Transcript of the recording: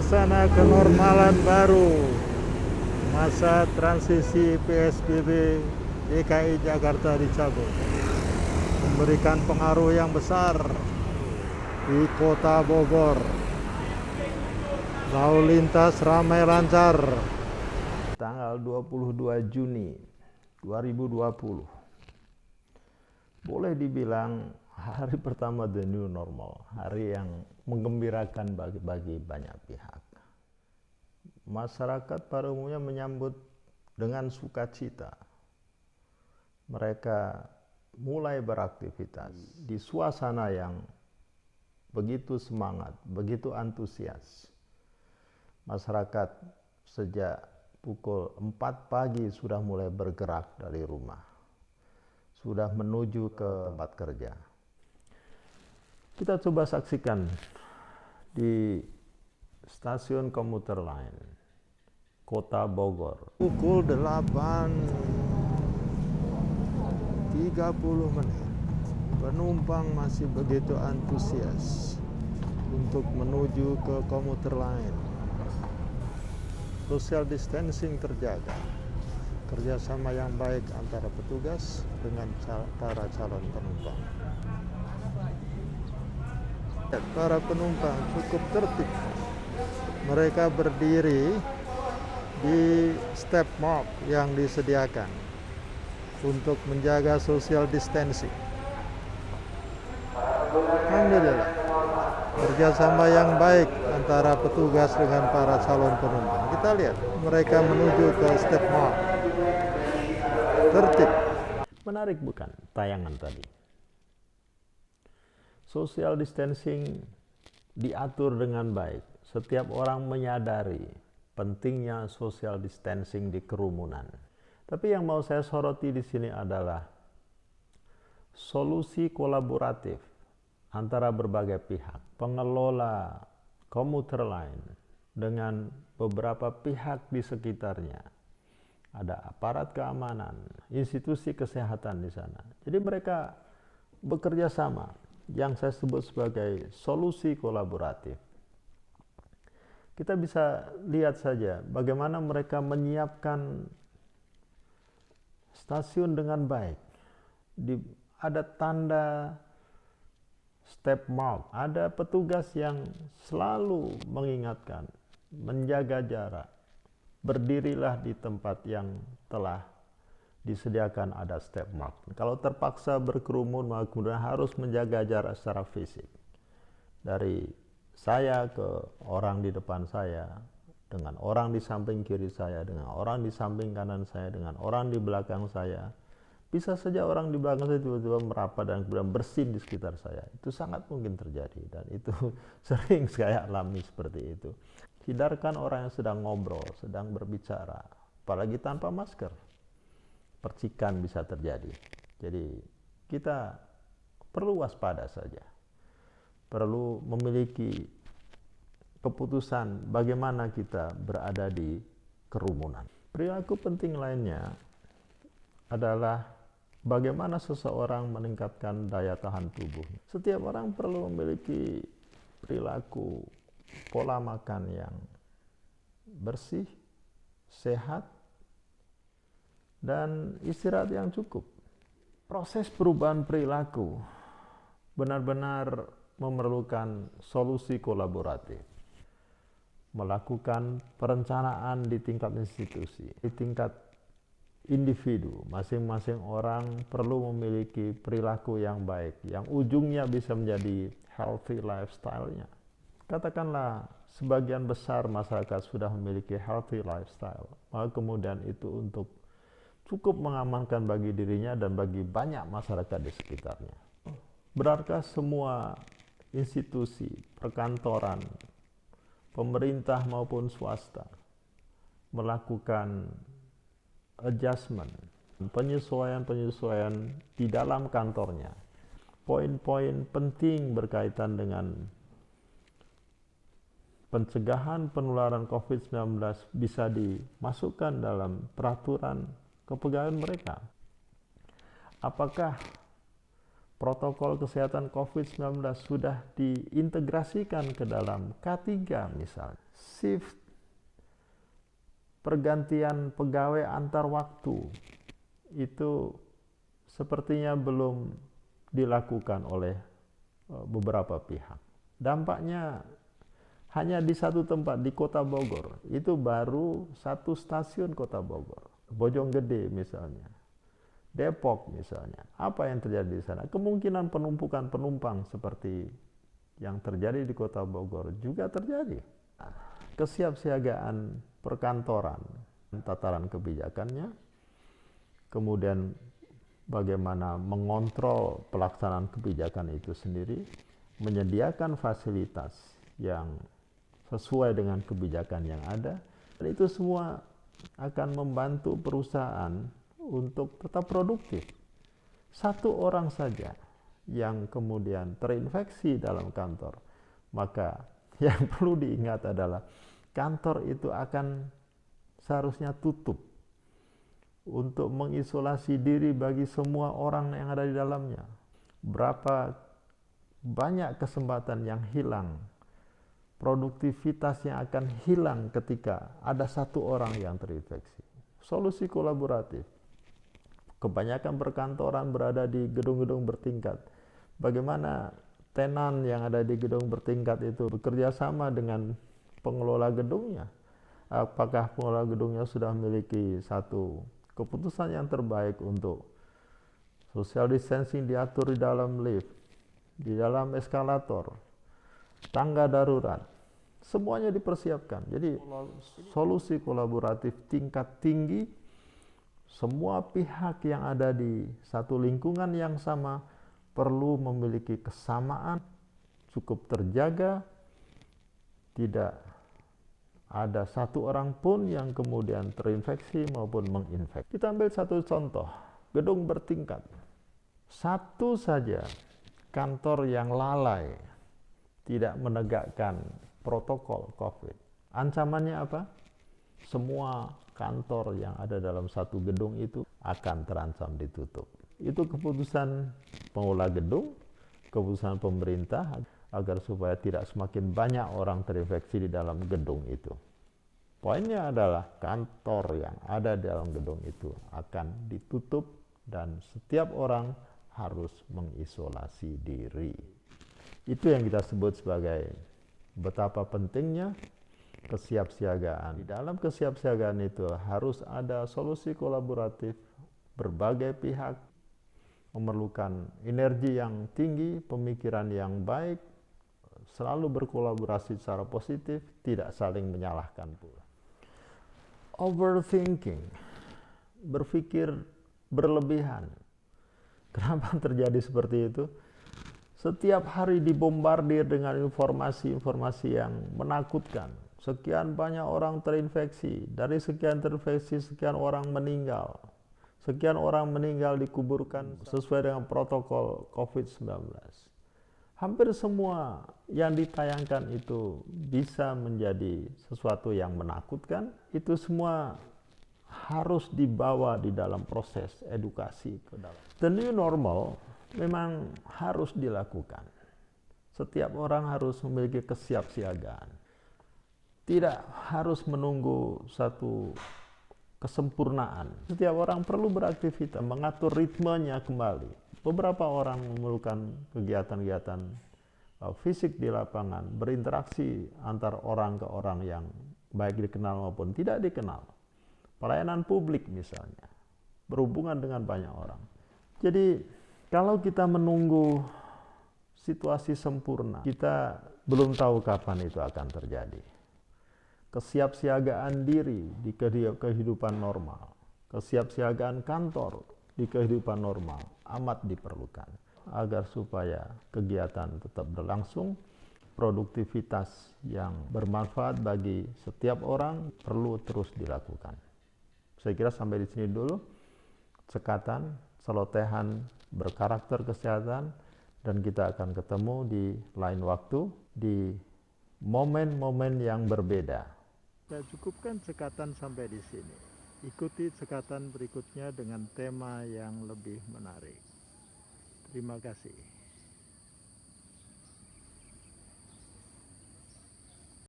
suasana kenormalan baru masa transisi PSBB DKI Jakarta dicabut memberikan pengaruh yang besar di kota Bogor. Lalu lintas ramai lancar. Tanggal 22 Juni 2020 boleh dibilang hari pertama the new normal, hari yang menggembirakan bagi banyak pihak. Masyarakat pada umumnya menyambut dengan sukacita. Mereka mulai beraktivitas di suasana yang begitu semangat, begitu antusias. Masyarakat sejak pukul 4 pagi sudah mulai bergerak dari rumah, sudah menuju ke tempat kerja. Kita coba saksikan di stasiun komuter lain Kota Bogor. Pukul 8.30 menit, penumpang masih begitu antusias untuk menuju ke komuter lain. Social distancing terjaga, kerjasama yang baik antara petugas dengan para calon penumpang. Para penumpang cukup tertib. Mereka berdiri di step mark yang disediakan untuk menjaga social distancing. Alhamdulillah, kerjasama yang baik antara petugas dengan para calon penumpang. Kita lihat mereka menuju ke step mark. Tertib. Menarik bukan tayangan tadi? Social distancing diatur dengan baik. Setiap orang menyadari pentingnya social distancing di kerumunan. Tapi yang mau saya soroti di sini adalah solusi kolaboratif antara berbagai pihak, pengelola komuter lain dengan beberapa pihak di sekitarnya. Ada aparat keamanan, institusi kesehatan di sana. Jadi mereka bekerja sama, yang saya sebut sebagai solusi kolaboratif. Kita bisa lihat saja bagaimana mereka menyiapkan stasiun dengan baik. Ada tanda step mark, ada petugas yang selalu mengingatkan, menjaga jarak, berdirilah di tempat yang telah disediakan ada step mark. Kalau terpaksa berkerumun, maka kemudian harus menjaga jarak secara fisik. Dari saya ke orang di depan saya, dengan orang di samping kiri saya, dengan orang di samping kanan saya, dengan orang di belakang saya. Bisa saja orang di belakang saya tiba-tiba merapat dan kemudian bersin di sekitar saya. Itu sangat mungkin terjadi dan itu sering saya alami seperti itu. Hindarkan orang yang sedang ngobrol, sedang berbicara, apalagi tanpa masker. Percikan bisa terjadi. Jadi kita perlu waspada saja. Perlu memiliki keputusan bagaimana kita berada di kerumunan. Perilaku penting lainnya adalah bagaimana seseorang meningkatkan daya tahan tubuh. Setiap orang perlu memiliki perilaku pola makan yang bersih, sehat, dan istirahat yang cukup. Proses perubahan perilaku benar-benar memerlukan solusi kolaboratif. Melakukan perencanaan di tingkat institusi, di tingkat individu, masing-masing orang perlu memiliki perilaku yang baik, yang ujungnya bisa menjadi healthy lifestyle-nya. Katakanlah sebagian besar masyarakat sudah memiliki healthy lifestyle, maka kemudian itu untuk cukup mengamankan bagi dirinya dan bagi banyak masyarakat di sekitarnya. Benarkah semua institusi, perkantoran, pemerintah maupun swasta melakukan adjustment, penyesuaian di dalam kantornya? Poin-poin penting berkaitan dengan pencegahan penularan COVID-19 bisa dimasukkan dalam peraturan kepegawaian mereka. Apakah protokol kesehatan COVID-19 sudah diintegrasikan ke dalam K3 misalnya? shift pergantian pegawai antar waktu itu sepertinya belum dilakukan oleh beberapa pihak. Dampaknya hanya di satu tempat di Kota Bogor, itu baru satu stasiun Kota Bogor, Bojonggede misalnya, Depok misalnya. Apa yang terjadi di sana? Kemungkinan penumpukan penumpang seperti yang terjadi di Kota Bogor juga terjadi. Kesiapsiagaan perkantoran, tataran kebijakannya, kemudian bagaimana mengontrol pelaksanaan kebijakan itu sendiri, menyediakan fasilitas yang sesuai dengan kebijakan yang ada, dan itu semua akan membantu perusahaan untuk tetap produktif. Satu orang saja yang kemudian terinfeksi dalam kantor, maka yang perlu diingat adalah kantor itu akan seharusnya tutup untuk mengisolasi diri bagi semua orang yang ada di dalamnya. Berapa banyak kesempatan yang hilang, produktivitas yang akan hilang ketika ada satu orang yang terinfeksi. Solusi kolaboratif. Kebanyakan perkantoran berada di gedung-gedung bertingkat. Bagaimana tenan yang ada di gedung bertingkat itu bekerja sama dengan pengelola gedungnya? Apakah pengelola gedungnya sudah memiliki satu keputusan yang terbaik untuk social distancing diatur di dalam lift, di dalam eskalator, tangga darurat, semuanya dipersiapkan. Jadi solusi kolaboratif tingkat tinggi, semua pihak yang ada di satu lingkungan yang sama perlu memiliki kesamaan, cukup terjaga, tidak ada satu orang pun yang kemudian terinfeksi maupun menginfeksi. Kita ambil satu contoh, gedung bertingkat. Satu saja kantor yang lalai, tidak menegakkan protokol COVID. Ancamannya apa? Semua kantor yang ada dalam satu gedung itu akan terancam ditutup. Itu keputusan pengelola gedung, keputusan pemerintah agar supaya tidak semakin banyak orang terinfeksi di dalam gedung itu. Poinnya adalah kantor yang ada di dalam gedung itu akan ditutup dan setiap orang harus mengisolasi diri. Itu yang kita sebut sebagai betapa pentingnya kesiapsiagaan. Di dalam kesiapsiagaan itu harus ada solusi kolaboratif, berbagai pihak memerlukan energi yang tinggi, pemikiran yang baik, selalu berkolaborasi secara positif, tidak saling menyalahkan pula. Overthinking, berpikir berlebihan. Kenapa terjadi seperti itu? Setiap hari dibombardir dengan informasi-informasi yang menakutkan. Sekian banyak orang terinfeksi, dari sekian terinfeksi sekian orang meninggal. Sekian orang meninggal dikuburkan sesuai dengan protokol COVID-19. Hampir semua yang ditayangkan itu bisa menjadi sesuatu yang menakutkan. Itu semua harus dibawa di dalam proses edukasi ke dalam. The new normal memang harus dilakukan. Setiap orang harus memiliki kesiapsiagaan. Tidak harus menunggu satu kesempurnaan. Setiap orang perlu beraktivitas, mengatur ritmenya kembali. Beberapa orang memerlukan kegiatan-kegiatan fisik di lapangan, berinteraksi antar orang ke orang yang baik dikenal maupun tidak dikenal. Pelayanan publik misalnya, berhubungan dengan banyak orang. Jadi kalau kita menunggu situasi sempurna, kita belum tahu kapan itu akan terjadi. Kesiapsiagaan diri di kehidupan normal, kesiapsiagaan kantor di kehidupan normal amat diperlukan agar supaya kegiatan tetap berlangsung, produktivitas yang bermanfaat bagi setiap orang perlu terus dilakukan. Saya kira sampai di sini dulu cekatan celotehan berkarakter kesehatan, dan kita akan ketemu di lain waktu di momen-momen yang berbeda. Saya cukupkan cekatan sampai di sini. Ikuti cekatan berikutnya dengan tema yang lebih menarik. Terima kasih.